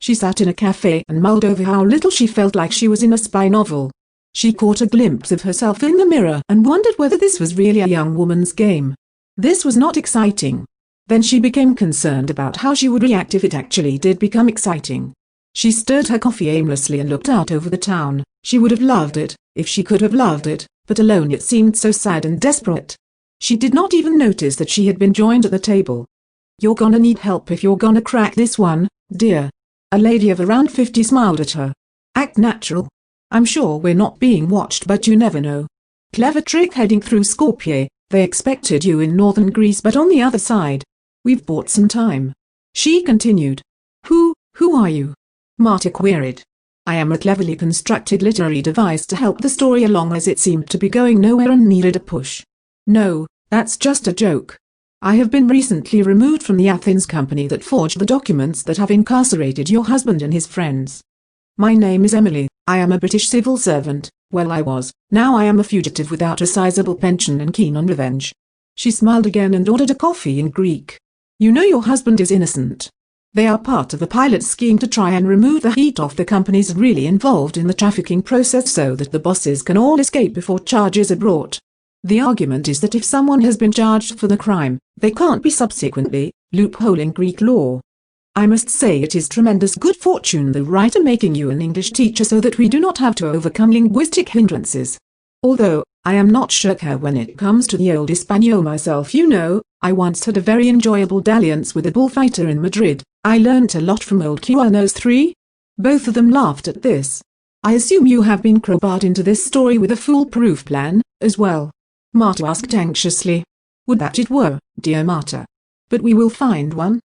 She sat in a cafe and mulled over how little she felt like she was in a spy novel. She caught a glimpse of herself in the mirror and wondered whether this was really a young woman's game. This was not exciting. Then she became concerned about how she would react if it actually did become exciting. She stirred her coffee aimlessly and looked out over the town. She would have loved it, if she could have loved it, but alone it seemed so sad and desperate. She did not even notice that she had been joined at the table. "You're gonna need help if you're gonna crack this one, dear." A lady of around 50 smiled at her. "Act natural. I'm sure we're not being watched, but you never know. Clever trick heading through Skopje. They expected you in northern Greece but on the other side. We've bought some time." She continued. Who are you?" Marta queried. "I am a cleverly constructed literary device to help the story along as it seemed to be going nowhere and needed a push." "No, that's just a joke. I have been recently removed from the Athens company that forged the documents that have incarcerated your husband and his friends. My name is Emily. I am a British civil servant. Well, I was. Now I am a fugitive without a sizable pension and keen on revenge." She smiled again and ordered a coffee in Greek. "You know your husband is innocent. They are part of a pilot scheme to try and remove the heat off the companies really involved in the trafficking process so that the bosses can all escape before charges are brought. The argument is that if someone has been charged for the crime, they can't be subsequently, loophole in Greek law. I must say it is tremendous good fortune the writer making you an English teacher so that we do not have to overcome linguistic hindrances. Although, I am not sure when it comes to the old Espanol myself, you know. I once had a very enjoyable dalliance with a bullfighter in Madrid. I learnt a lot from old Cuernos 3. Both of them laughed at this. I assume you have been crowbarred into this story with a foolproof plan, as well?" Marta asked anxiously. "Would that it were, dear Marta. But we will find one.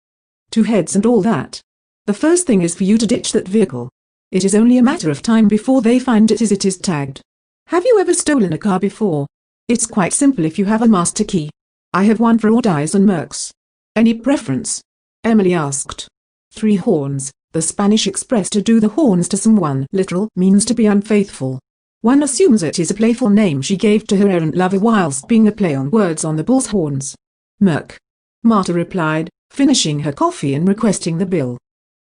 2 heads and all that. The first thing is for you to ditch that vehicle. It is only a matter of time before they find it as it is tagged. Have you ever stolen a car before? It's quite simple if you have a master key. I have one for Ordais and Mercs. Any preference?" Emily asked. 3 horns. The Spanish express to do the horns to someone literal means to be unfaithful. One assumes it is a playful name she gave to her errant lover whilst being a play on words on the bull's horns. "Merc," Marta replied, finishing her coffee and requesting the bill.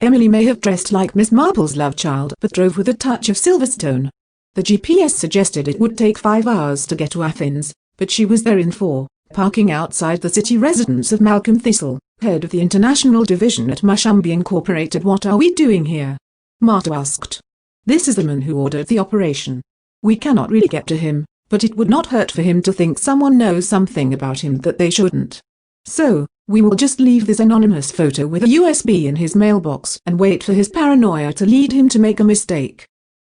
Emily may have dressed like Miss Marple's love child but drove with a touch of Silverstone. The GPS suggested it would take 5 hours to get to Athens, but she was there in 4, parking outside the city residence of Malcolm Thistle, head of the international division at Mushambi Incorporated. "What are we doing here?" Marta asked. "This is the man who ordered the operation. We cannot really get to him, but it would not hurt for him to think someone knows something about him that they shouldn't. So, we will just leave this anonymous photo with a USB in his mailbox and wait for his paranoia to lead him to make a mistake.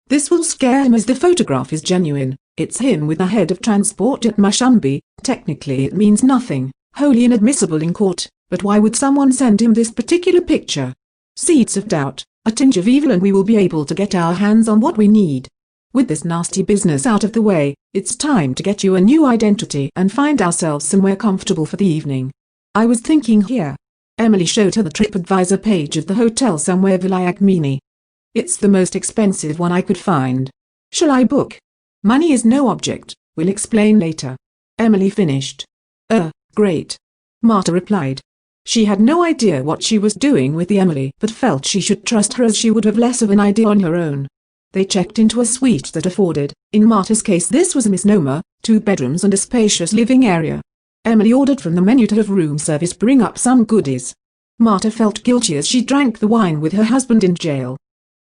This will scare him as the photograph is genuine. It's him with the head of transport at Mushambi. Technically it means nothing, wholly inadmissible in court, but why would someone send him this particular picture? Seeds of doubt, a tinge of evil, and we will be able to get our hands on what we need. With this nasty business out of the way, it's time to get you a new identity and find ourselves somewhere comfortable for the evening. I was thinking here." Emily showed her the TripAdvisor page of the hotel somewhere Vilayakmini. "It's the most expensive one I could find. Shall I book?" "Money is no object, we'll explain later." Emily finished. Great," Marta replied. She had no idea what she was doing with the Emily but felt she should trust her as she would have less of an idea on her own. They checked into a suite that afforded, in Marta's case this was a misnomer, 2 bedrooms and a spacious living area. Emily ordered from the menu to have room service bring up some goodies. Marta felt guilty as she drank the wine with her husband in jail.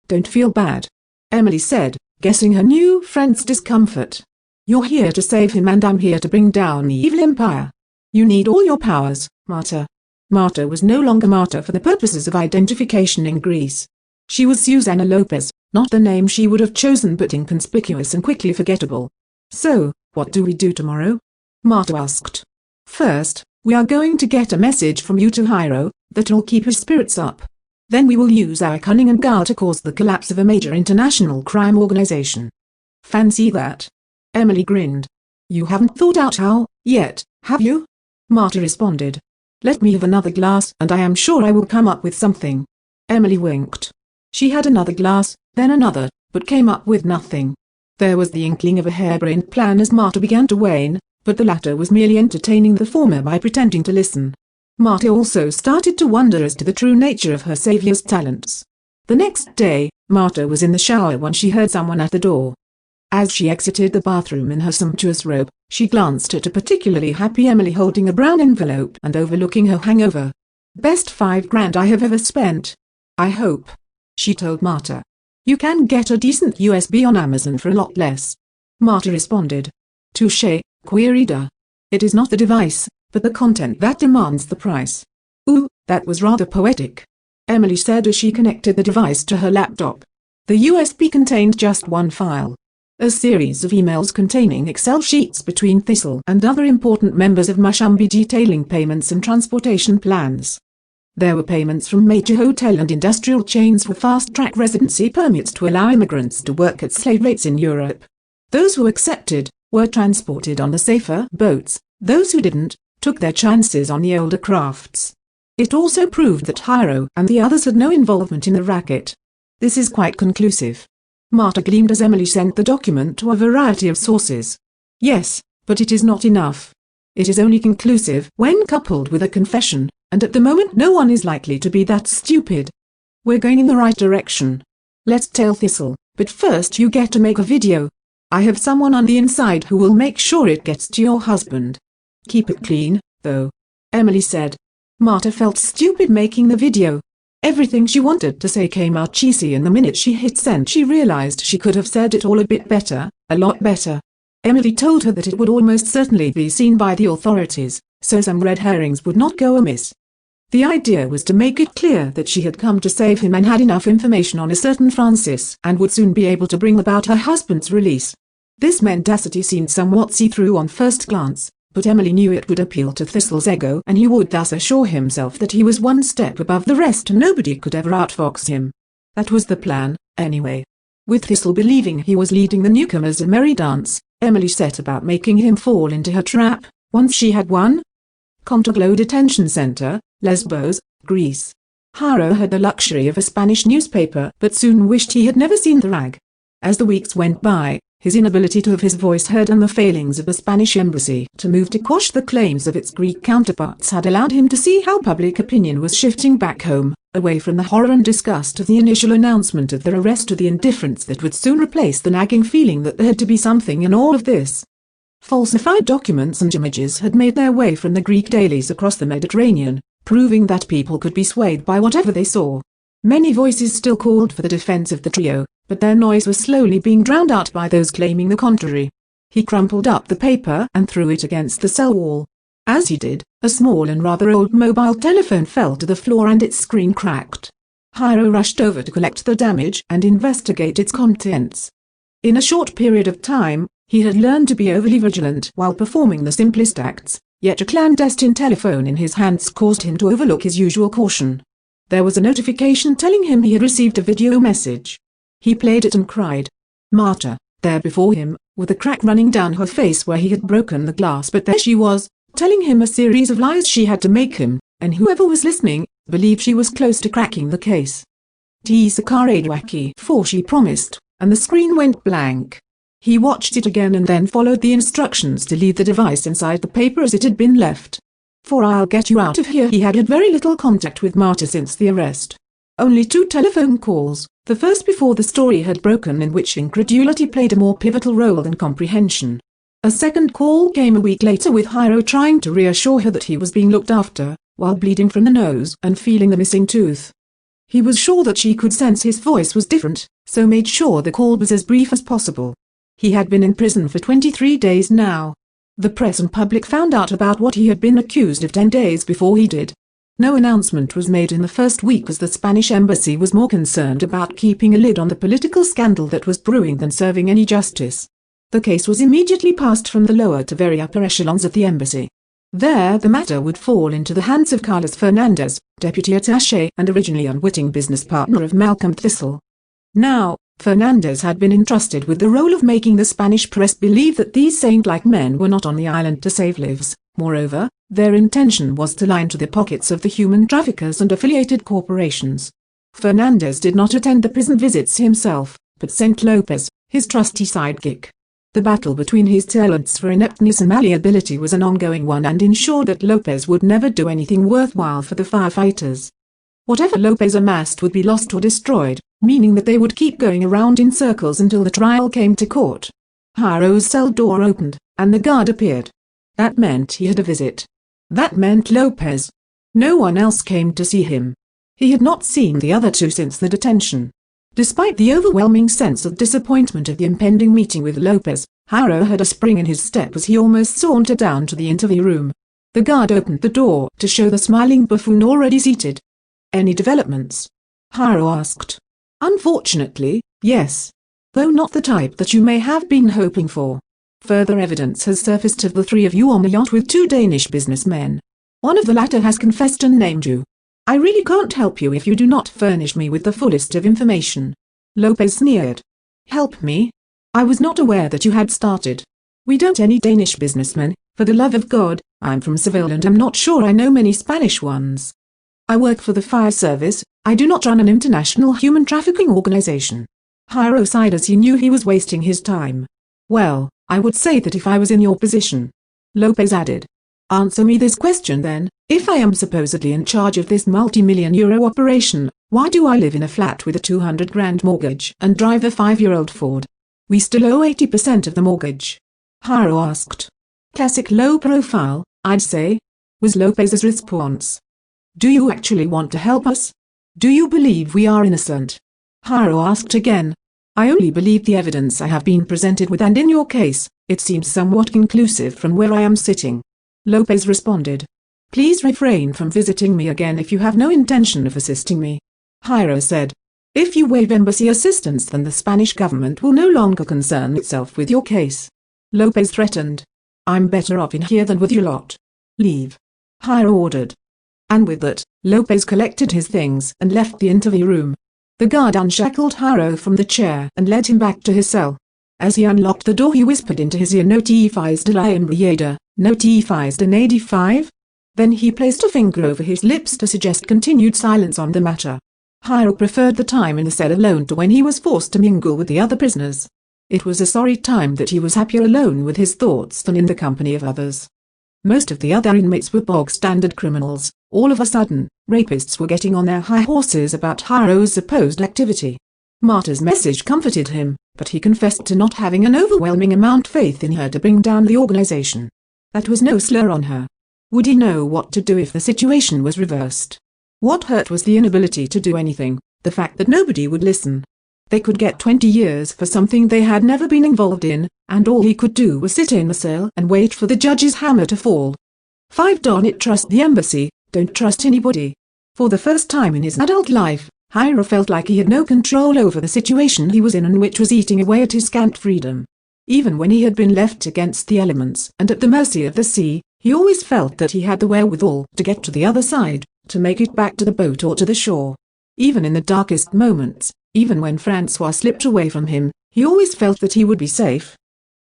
"Don't feel bad," Emily said, guessing her new friend's discomfort. "You're here to save him and I'm here to bring down the evil empire. You need all your powers, Marta." Marta was no longer Marta for the purposes of identification in Greece. She was Susanna Lopez, not the name she would have chosen but inconspicuous and quickly forgettable. "So, what do we do tomorrow?" Marta asked. "First, we are going to get a message from you to Hiro, that'll keep his spirits up. Then we will use our cunning and guile to cause the collapse of a major international crime organization." "Fancy that?" Emily grinned. "You haven't thought out how, yet, have you?" Marta responded. "Let me have another glass and I am sure I will come up with something." Emily winked. She had another glass, then another, but came up with nothing. There was the inkling of a harebrained plan as Marta began to wane, but the latter was merely entertaining the former by pretending to listen. Marta also started to wonder as to the true nature of her saviour's talents. The next day, Marta was in the shower when she heard someone at the door. As she exited the bathroom in her sumptuous robe, she glanced at a particularly happy Emily holding a brown envelope and overlooking her hangover. "Best 5 grand I have ever spent. I hope," she told Marta. "You can get a decent USB on Amazon for a lot less." Marta responded. "Touché, querida. It is not the device, but the content that demands the price." "Ooh, that was rather poetic," Emily said as she connected the device to her laptop. The USB contained just one file. A series of emails containing Excel sheets between Thistle and other important members of Mushambi detailing payments and transportation plans. There were payments from major hotel and industrial chains for fast-track residency permits to allow immigrants to work at slave rates in Europe. Those who accepted were transported on the safer boats. Those who didn't took their chances on the older crafts. It also proved that Hiro and the others had no involvement in the racket. "This is quite conclusive," Marta gleamed as Emily sent the document to a variety of sources. "Yes, but it is not enough. It is only conclusive when coupled with a confession, and at the moment no one is likely to be that stupid. We're going in the right direction. Let's tell Thistle, but first you get to make a video. I have someone on the inside who will make sure it gets to your husband. Keep it clean, though," Emily said. Marta felt stupid making the video. Everything she wanted to say came out cheesy, and the minute she hit send she realized she could have said it all a bit better, a lot better. Emily told her that it would almost certainly be seen by the authorities, so some red herrings would not go amiss. The idea was to make it clear that she had come to save him and had enough information on a certain Francis and would soon be able to bring about her husband's release. This mendacity seemed somewhat see-through on first glance, but Emily knew it would appeal to Thistle's ego and he would thus assure himself that he was one step above the rest and nobody could ever outfox him. That was the plan, anyway. With Thistle believing he was leading the newcomers a merry dance, Emily set about making him fall into her trap, once she had won. Contaglo Detention Center, Lesbos, Greece. Hiro had the luxury of a Spanish newspaper but soon wished he had never seen the rag. As the weeks went by, his inability to have his voice heard and the failings of the Spanish embassy to move to quash the claims of its Greek counterparts had allowed him to see how public opinion was shifting back home, away from the horror and disgust of the initial announcement of their arrest to the indifference that would soon replace the nagging feeling that there had to be something in all of this. Falsified documents and images had made their way from the Greek dailies across the Mediterranean, proving that people could be swayed by whatever they saw. Many voices still called for the defense of the trio, but their noise was slowly being drowned out by those claiming the contrary. He crumpled up the paper and threw it against the cell wall. As he did, a small and rather old mobile telephone fell to the floor and its screen cracked. Hiro rushed over to collect the damage and investigate its contents. In a short period of time, he had learned to be overly vigilant while performing the simplest acts, yet a clandestine telephone in his hands caused him to overlook his usual caution. There was a notification telling him he had received a video message. He played it and cried. Marta, there before him, with a crack running down her face where he had broken the glass, but there she was, telling him a series of lies she had to make him, and whoever was listening, believed she was close to cracking the case. Tsakaradwaki, for she promised, and the screen went blank. He watched it again and then followed the instructions to leave the device inside the paper as it had been left. For I'll get you out of here. He had had very little contact with Marta since the arrest. Only 2 telephone calls, the first before the story had broken, in which incredulity played a more pivotal role than comprehension. A second call came a week later with Hiro trying to reassure her that he was being looked after, while bleeding from the nose and feeling the missing tooth. He was sure that she could sense his voice was different, so made sure the call was as brief as possible. He had been in prison for 23 days now. The press and public found out about what he had been accused of 10 days before he did. No announcement was made in the first week as the Spanish embassy was more concerned about keeping a lid on the political scandal that was brewing than serving any justice. The case was immediately passed from the lower to very upper echelons of the embassy. There the matter would fall into the hands of Carlos Fernandez, deputy attaché and originally unwitting business partner of Malcolm Thistle. Now, Fernandez had been entrusted with the role of making the Spanish press believe that these saint-like men were not on the island to save lives. Moreover, their intention was to line to the pockets of the human traffickers and affiliated corporations. Fernandez did not attend the prison visits himself, but sent Lopez, his trusty sidekick. The battle between his talents for ineptness and malleability was an ongoing one and ensured that Lopez would never do anything worthwhile for the firefighters. Whatever Lopez amassed would be lost or destroyed, meaning that they would keep going around in circles until the trial came to court. Jairo's cell door opened, and the guard appeared. That meant he had a visit. That meant Lopez. No one else came to see him. He had not seen the other two since the detention. Despite the overwhelming sense of disappointment of the impending meeting with Lopez, Jairo had a spring in his step as he almost sauntered down to the interview room. The guard opened the door to show the smiling buffoon already seated. "Any developments?" Jairo asked. "Unfortunately, yes. Though not the type that you may have been hoping for. Further evidence has surfaced of the three of you on a yacht with two Danish businessmen. One of the latter has confessed and named you. I really can't help you if you do not furnish me with the fullest of information." Lopez sneered. "Help me? I was not aware that you had started. We don't any Danish businessmen, for the love of God. I'm from Seville and I'm not sure I know many Spanish ones. I work for the fire service. I do not run an international human trafficking organization." Jairo sighed as he knew he was wasting his time. "Well, I would say that if I was in your position." Lopez added. "Answer me this question then. If I am supposedly in charge of this multi-million-euro operation, why do I live in a flat with a 200 grand mortgage and drive a 5-year-old Ford? We still owe 80% of the mortgage." Jairo asked. "Classic low profile, I'd say," was Lopez's response. "Do you actually want to help us? Do you believe we are innocent?" Jairo asked again. "I only believe the evidence I have been presented with, and in your case, it seems somewhat conclusive from where I am sitting." Lopez responded. "Please refrain from visiting me again if you have no intention of assisting me," Jairo said. "If you waive embassy assistance, then the Spanish government will no longer concern itself with your case." Lopez threatened. "I'm better off in here than with you lot. Leave," Jairo ordered. And with that, Lopez collected his things and left the interview room. The guard unshackled Jairo from the chair and led him back to his cell. As he unlocked the door, he whispered into his ear, "No te fies de la embriada, no te fies de nadie 5. Then he placed a finger over his lips to suggest continued silence on the matter. Jairo preferred the time in the cell alone to when he was forced to mingle with the other prisoners. It was a sorry time that he was happier alone with his thoughts than in the company of others. Most of the other inmates were bog-standard criminals. All of a sudden, rapists were getting on their high horses about Jairo's supposed activity. Marta's message comforted him, but he confessed to not having an overwhelming amount of faith in her to bring down the organization. That was no slur on her. Would he know what to do if the situation was reversed? What hurt was the inability to do anything, the fact that nobody would listen. They could get 20 years for something they had never been involved in, and all he could do was sit in the cell and wait for the judge's hammer to fall. 5. Darn it, trust the embassy, don't trust anybody. For the first time in his adult life, Jairo felt like he had no control over the situation he was in, and which was eating away at his scant freedom. Even when he had been left against the elements and at the mercy of the sea, he always felt that he had the wherewithal to get to the other side, to make it back to the boat or to the shore. Even in the darkest moments, even when Francois slipped away from him, he always felt that he would be safe.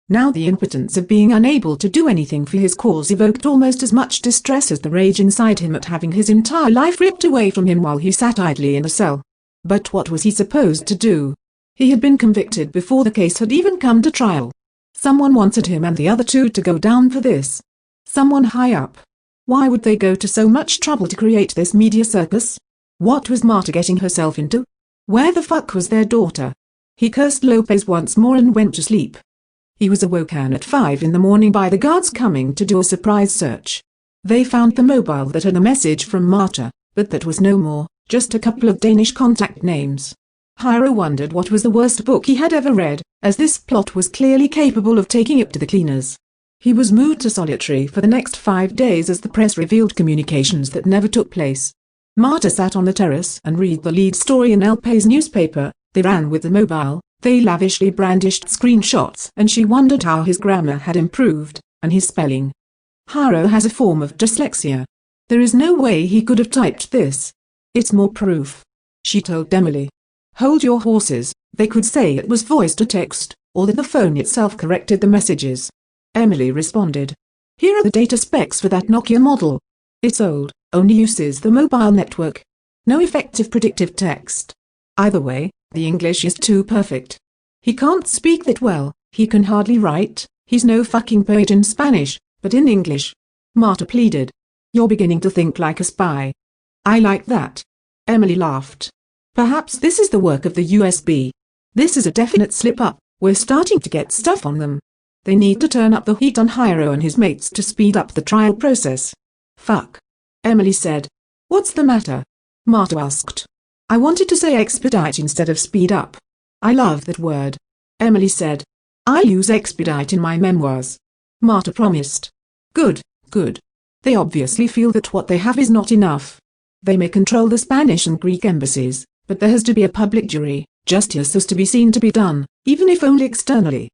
Now the impotence of being unable to do anything for his cause evoked almost as much distress as the rage inside him at having his entire life ripped away from him while he sat idly in a cell. But what was he supposed to do? He had been convicted before the case had even come to trial. Someone wanted him and the other two to go down for this. Someone high up. Why would they go to so much trouble to create this media circus? What was Marta getting herself into? Where the fuck was their daughter? He cursed Lopez once more and went to sleep. He was awoken at 5 in the morning by the guards coming to do a surprise search. They found the mobile that had a message from Marta, but that was no more, just a couple of Danish contact names. Jairo wondered what was the worst book he had ever read, as this plot was clearly capable of taking it to the cleaners. He was moved to solitary for the next 5 days as the press revealed communications that never took place. Marta sat on the terrace and read the lead story in El País newspaper. They ran with the mobile, they lavishly brandished screenshots, and she wondered how his grammar had improved, and his spelling. Jairo has a form of dyslexia. There is no way he could have typed this. It's more proof, she told Emily. Hold your horses. They could say it was voice to text, or that the phone itself corrected the messages. Emily responded. Here are the data specs for that Nokia model. It's old, only uses the mobile network. No effective predictive text. Either way, the English is too perfect. He can't speak that well, he can hardly write, he's no fucking poet in Spanish, but in English. Marta pleaded. You're beginning to think like a spy. I like that. Emily laughed. Perhaps this is the work of the USB. This is a definite slip-up. We're starting to get stuff on them. They need to turn up the heat on Hiro and his mates to speed up the trial process. Fuck. Emily said. What's the matter? Marta asked. I wanted to say expedite instead of speed up. I love that word. Emily said. I'll use expedite in my memoirs. Marta promised. Good, good. They obviously feel that what they have is not enough. They may control the Spanish and Greek embassies, but there has to be a public jury. Justice has to be seen to be done, even if only externally.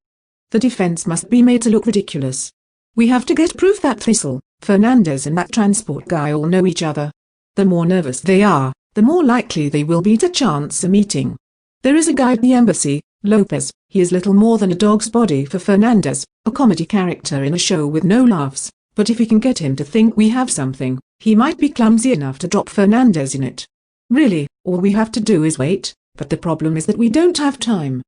The defense must be made to look ridiculous. We have to get proof that Thistle, Fernandez and that transport guy all know each other. The more nervous they are, the more likely they will be to chance a meeting. There is a guy at the embassy, Lopez. He is little more than a dog's body for Fernandez, a comedy character in a show with no laughs, but if we can get him to think we have something, he might be clumsy enough to drop Fernandez in it. Really, all we have to do is wait, but the problem is that we don't have time.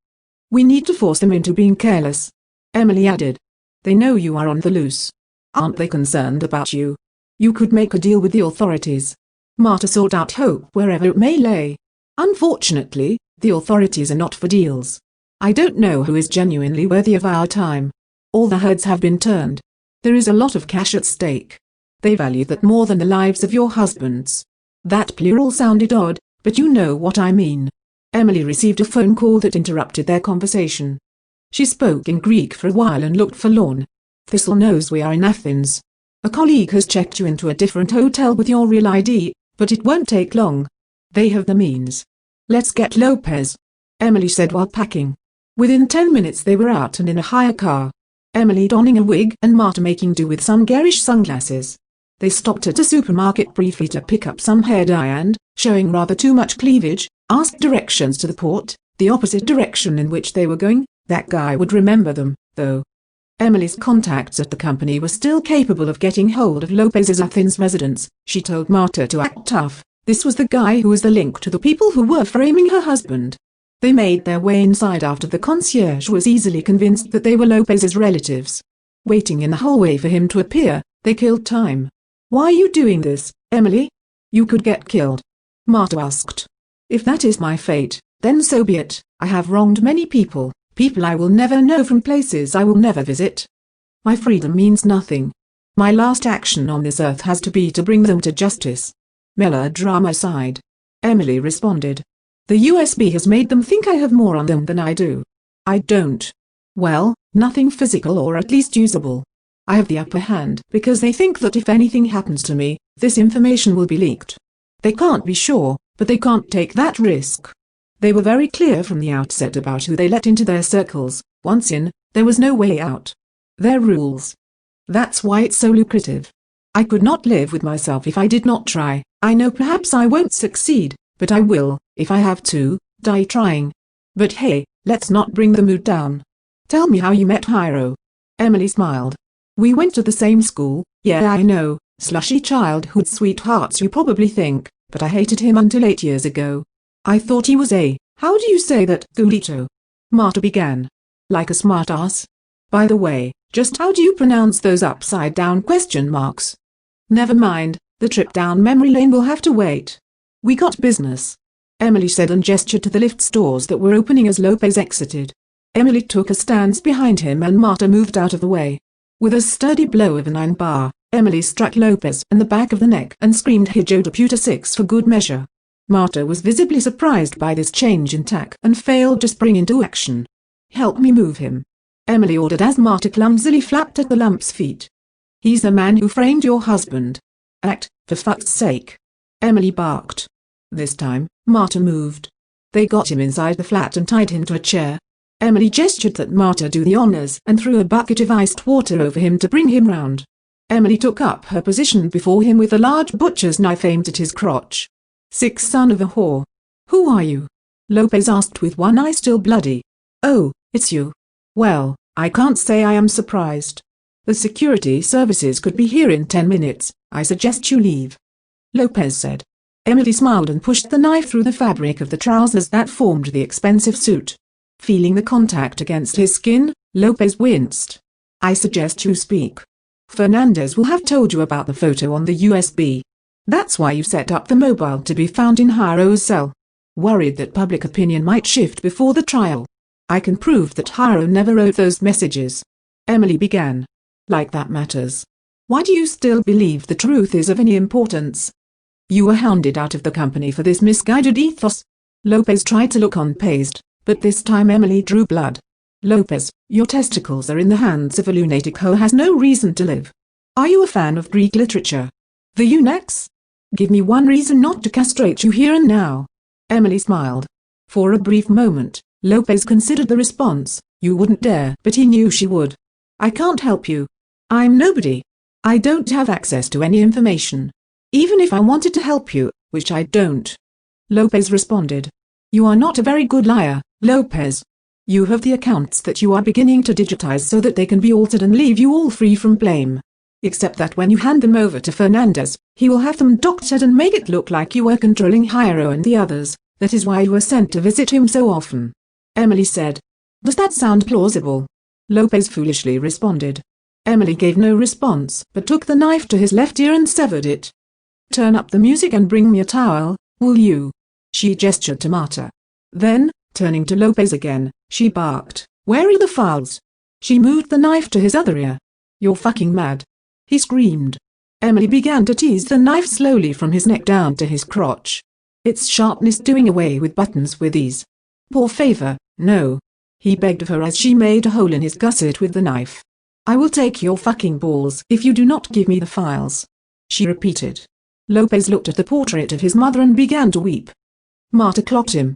We need to force them into being careless. Emily added. They know you are on the loose. Aren't they concerned about you? You could make a deal with the authorities. Marta sought out hope wherever it may lay. Unfortunately, the authorities are not for deals. I don't know who is genuinely worthy of our time. All the heads have been turned. There is a lot of cash at stake. They value that more than the lives of your husbands. That plural sounded odd, but you know what I mean. Emily received a phone call that interrupted their conversation. She spoke in Greek for a while and looked forlorn. Thistle knows we are in Athens. A colleague has checked you into a different hotel with your real ID, but it won't take long. They have the means. Let's get Lopez, Emily said while packing. Within 10 minutes they were out and in a hire car. Emily donning a wig and Marta making do with some garish sunglasses. They stopped at a supermarket briefly to pick up some hair dye and, showing rather too much cleavage, asked directions to the port, the opposite direction in which they were going. That guy would remember them, though. Emily's contacts at the company were still capable of getting hold of Lopez's Athens residence. She told Marta to act tough. This was the guy who was the link to the people who were framing her husband. They made their way inside after the concierge was easily convinced that they were Lopez's relatives. Waiting in the hallway for him to appear, they killed time. Why are you doing this, Emily? You could get killed. Marta asked. If that is my fate, then so be it. I have wronged many people. People I will never know from places I will never visit. My freedom means nothing. My last action on this earth has to be to bring them to justice. Melodrama aside. Emily responded. The USB has made them think I have more on them than I do. I don't. Well, nothing physical or at least usable. I have the upper hand because they think that if anything happens to me, this information will be leaked. They can't be sure, but they can't take that risk. They were very clear from the outset about who they let into their circles. Once in, there was no way out. Their rules. That's why it's so lucrative. I could not live with myself if I did not try. I know perhaps I won't succeed, but I will, if I have to, die trying. But hey, let's not bring the mood down. Tell me how you met Hiro. Emily smiled. We went to the same school. Yeah, I know, slushy childhood sweethearts you probably think, but I hated him until 8 years ago. I thought he was how do you say that, Gulito? Marta began. Like a smartass? By the way, just how do you pronounce those upside-down question marks? Never mind, the trip down memory lane will have to wait. We got business, Emily said and gestured to the lift doors that were opening as Lopez exited. Emily took a stance behind him and Marta moved out of the way. With a sturdy blow of an iron bar, Emily struck Lopez in the back of the neck and screamed Hijo de puta 6 for good measure. Marta was visibly surprised by this change in tack and failed to spring into action. Help me move him, Emily ordered as Marta clumsily flapped at the lump's feet. He's the man who framed your husband. Act, for fuck's sake, Emily barked. This time, Marta moved. They got him inside the flat and tied him to a chair. Emily gestured that Marta do the honors and threw a bucket of iced water over him to bring him round. Emily took up her position before him with a large butcher's knife aimed at his crotch. Sick son of a whore. Who are you? Lopez asked with one eye still bloody. Oh, it's you. Well, I can't say I am surprised. The security services could be here in 10 minutes. I suggest you leave. Lopez said. Emily smiled and pushed the knife through the fabric of the trousers that formed the expensive suit. Feeling the contact against his skin, Lopez winced. I suggest you speak. Fernandez will have told you about the photo on the USB. That's why you set up the mobile to be found in Hiro's cell. Worried that public opinion might shift before the trial. I can prove that Hiro never wrote those messages. Emily began. Like that matters. Why do you still believe the truth is of any importance? You were hounded out of the company for this misguided ethos. Lopez tried to look unpazed, but this time Emily drew blood. Lopez, your testicles are in the hands of a lunatic who has no reason to live. Are you a fan of Greek literature? The eunuchs? Give me one reason not to castrate you here and now. Emily smiled. For a brief moment, Lopez considered the response. You wouldn't dare, but he knew she would. I can't help you. I'm nobody. I don't have access to any information. Even if I wanted to help you, which I don't. Lopez responded. You are not a very good liar, Lopez. You have the accounts that you are beginning to digitize so that they can be altered and leave you all free from blame. Except that when you hand them over to Fernandez, he will have them doctored and make it look like you were controlling Hiro and the others. That is why you were sent to visit him so often. Emily said. Does that sound plausible? Lopez foolishly responded. Emily gave no response, but took the knife to his left ear and severed it. Turn up the music and bring me a towel, will you? She gestured to Marta. Then, turning to Lopez again, she barked, where are the files? She moved the knife to his other ear. You're fucking mad. He screamed. Emily began to tease the knife slowly from his neck down to his crotch. Its sharpness doing away with buttons with ease. Por favor, no. He begged of her as she made a hole in his gusset with the knife. I will take your fucking balls if you do not give me the files. She repeated. Lopez looked at the portrait of his mother and began to weep. Marta clocked him.